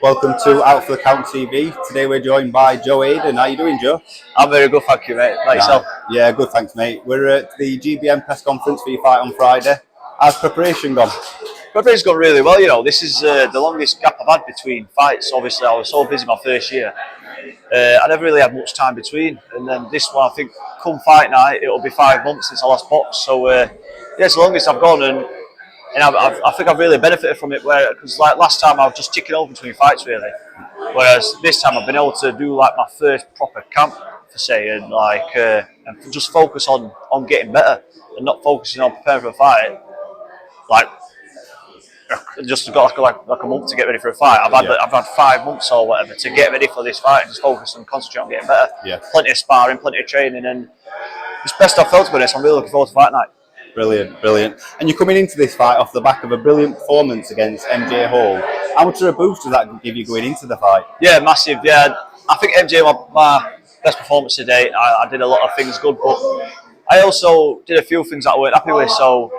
Welcome to Out for the Count TV. Today we're joined by Joe Hayden. How you doing, Joe? I'm very good, thank you, mate. Like yourself? Yeah, good, thanks, mate. We're at the GBM press conference for your fight on Friday. How's preparation gone? Preparation's gone really well. This is the longest gap I've had between fights. Obviously, I was so busy my first year. I never really had much time between. And then this one, I think, come fight night, it'll be 5 months since I last boxed. So, it's the longest I've gone. And I think I've really benefited from it. Because like last time, I was just ticking over between fights, really. Whereas this time, I've been able to do like my first proper camp, per se, and and just focus on getting better and not focusing on preparing for a fight. Like, just got like a month to get ready for a fight. I've had 5 months or whatever to get ready for this fight and just focus and concentrate on getting better. Yeah. Plenty of sparring, plenty of training, and it's best I've felt to be honest. I'm really looking forward to fight night. Brilliant, brilliant. And you're coming into this fight off the back of a brilliant performance against MJ Hall. How much of a boost does that give you going into the fight? Yeah, massive. Yeah, I think MJ was my best performance today. I did a lot of things good, but I also did a few things that I weren't happy with. So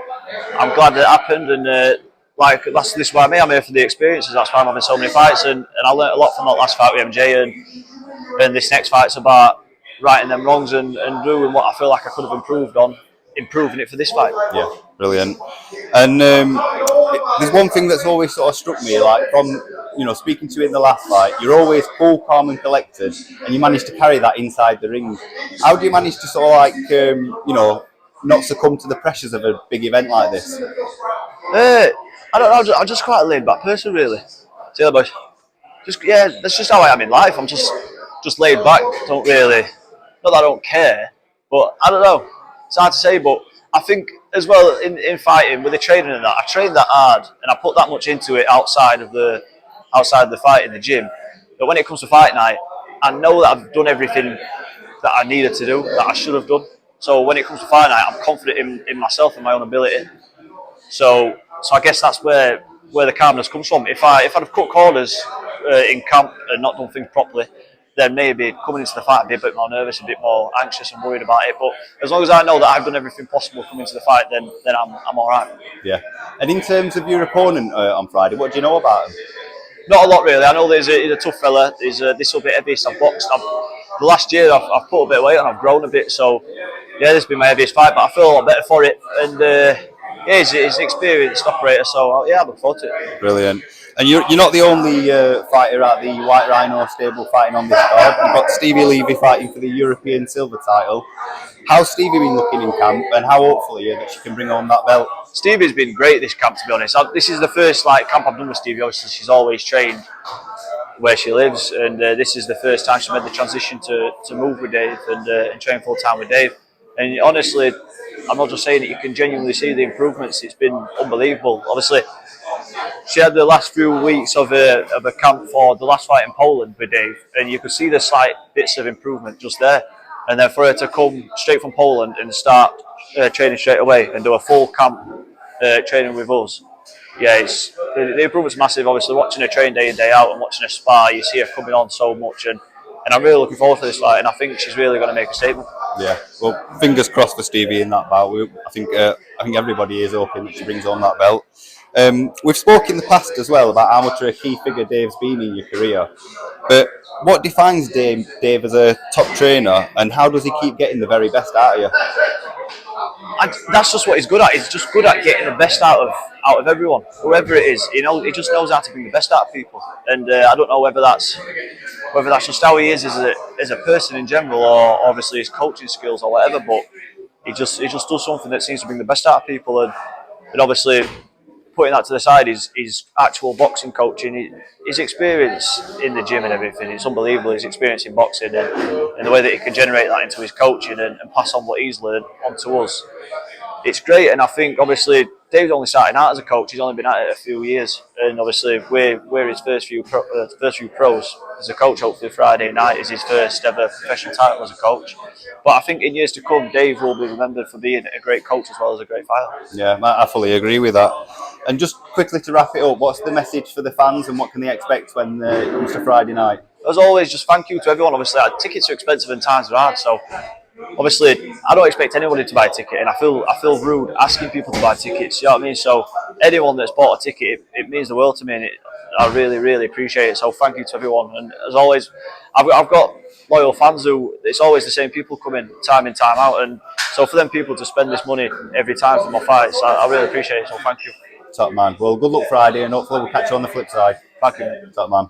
I'm glad that it happened, and this is why I'm here for the experiences. That's why I'm having so many fights, and I learned a lot from that last fight with MJ, and this next fight's about righting them wrongs and doing what I feel like I could have improved on, improving it for this fight. Yeah, brilliant. And there's one thing that's always sort of struck me, like from speaking to you in the last fight, you're always cool, calm, and collected, and you manage to carry that inside the ring. How do you manage to sort of not succumb to the pressures of a big event like this? I don't know. I'm just quite a laid back person, really. See you, boys. That's just how I am in life. I'm just laid back. Don't really, not that I don't care, but I don't know. It's hard to say, but I think as well in fighting with the training and that, I trained that hard and I put that much into it outside of the fight in the gym. But when it comes to fight night, I know that I've done everything that I needed to do, that I should have done. So when it comes to fight night, I'm confident in myself and my own ability. So I guess that's where the calmness comes from. If I'd have cut corners in camp and not done things properly, then maybe coming into the fight I'd be a bit more nervous, a bit more anxious and worried about it. But as long as I know that I've done everything possible coming into the fight, then I'm all right. Yeah. And in terms of your opponent on Friday, what do you know about him? Not a lot really. I know he's a tough fella. He's this will be heaviest I've boxed. The last year I've put a bit of weight on. I've grown a bit. So yeah, this has been my heaviest fight, but I feel a lot better for it. And he's an experienced operator, so yeah, I look forward to it. Brilliant. And you're not the only fighter at the White Rhino stable fighting on this card. You've got Stevie Levy fighting for the European silver title. How's Stevie been looking in camp, and how hopeful are you that she can bring home that belt? Stevie's been great this camp, to be honest. This is the first camp I've done with Stevie. Obviously, she's always trained where she lives, and this is the first time she made the transition to move with Dave and train full time with Dave. And honestly, I'm not just saying it, you can genuinely see the improvements. It's been unbelievable. Obviously, she had the last few weeks of a camp for the last fight in Poland with Dave, and you could see the slight bits of improvement just there. And then for her to come straight from Poland and start training straight away and do a full camp training with us, yeah, the improvement's massive. Obviously, watching her train day in day out and watching her spar, you see her coming on so much, and I'm really looking forward to this fight, and I think she's really going to make a statement. Yeah, well, fingers crossed for Stevie in that bout. I think everybody is hoping that she brings on that belt. We've spoken in the past as well about how much of a key figure Dave's been in your career. But what defines Dave as a top trainer, and how does he keep getting the very best out of you? That's just what he's good at. He's just good at getting the best out of everyone, whoever it is. He just knows how to bring the best out of people. And I don't know whether that's just how he is as a person in general, or obviously his coaching skills or whatever. But he just does something that seems to bring the best out of people. And obviously, putting that to the side, his actual boxing coaching, his experience in the gym and everything, it's unbelievable. His experience in boxing and the way that he can generate that into his coaching and pass on what he's learned onto us. It's great, and I think obviously Dave's only starting out as a coach. He's only been at it a few years, and obviously we're his first few pros as a coach. Hopefully Friday night is his first ever professional title as a coach. But I think in years to come, Dave will be remembered for being a great coach as well as a great fighter. Yeah, I fully agree with that. And just quickly to wrap it up, what's the message for the fans, and what can they expect when it comes to Friday night? As always, just thank you to everyone. Obviously, tickets are expensive and times are hard, so obviously I don't expect anybody to buy a ticket, and I feel rude asking people to buy tickets. You know what I mean? So anyone that's bought a ticket, it means the world to me, and I really, really appreciate it. So thank you to everyone. And as always, I've got loyal fans who it's always the same people coming time in, time out, and so for them people to spend this money every time for my fights, I really appreciate it. So thank you. Top man. Well, good luck Friday, and hopefully we'll catch you on the flip side. Thank you. Top man.